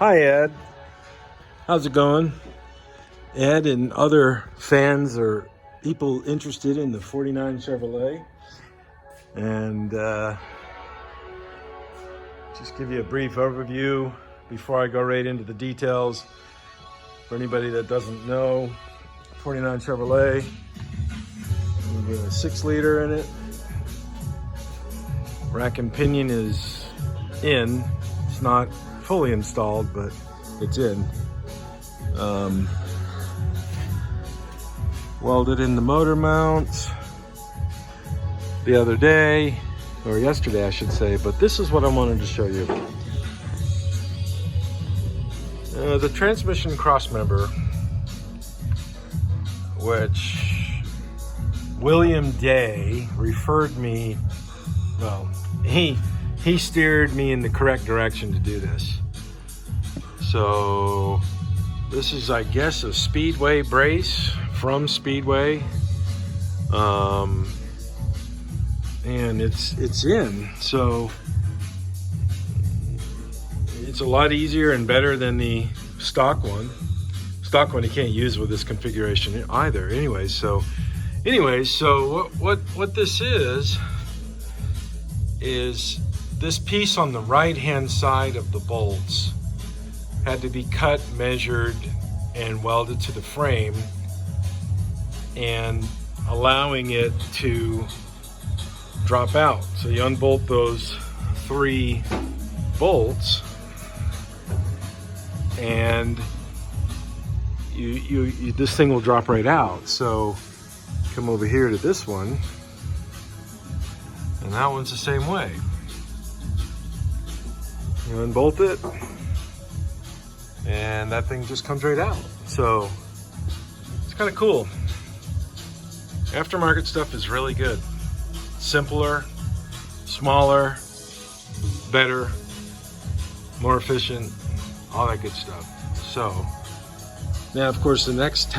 Hi Ed, how's it going? Ed and other fans or people interested in the 49 Chevrolet, and just give you a brief overview before I go right into the details. For anybody that doesn't know, 49 Chevrolet, we have a 6-liter in it. Rack and pinion is in. It's not fully installed, but it's in. Welded in the motor mounts the other day, or yesterday I should say, but this is what I wanted to show you. The transmission crossmember, which William Day referred me, well, he steered me in the correct direction to do this. So this is, I guess, a Speedway brace from Speedway, and it's in. So it's a lot easier and better than the stock one. Stock one you can't use with this configuration either. Anyways, so what this is this piece on the right hand side of the bolts had to be cut, measured, and welded to the frame, and allowing it to drop out. So you unbolt those 3 bolts, and you this thing will drop right out. So come over here to this one, and that one's the same way. You unbolt it, and that thing just comes right out. So it's kind of cool. Aftermarket stuff is really good. Simpler, smaller, better, more efficient, all that good stuff. So now, of course, the next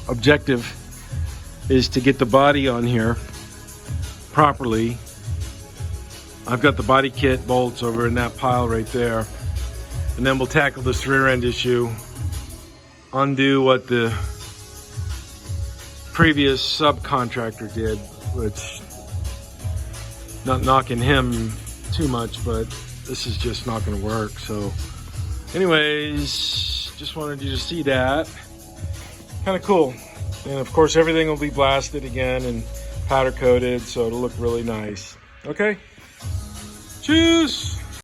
objective is to get the body on here properly. I've got the body kit bolts over in that pile right there. And then we'll tackle this rear end issue, undo what the previous subcontractor did, which, not knocking him too much, but this is just not gonna work. So anyways, just wanted you to see that. Kind of cool. And of course, everything will be blasted again and powder coated, so it'll look really nice. Okay? Tschüss!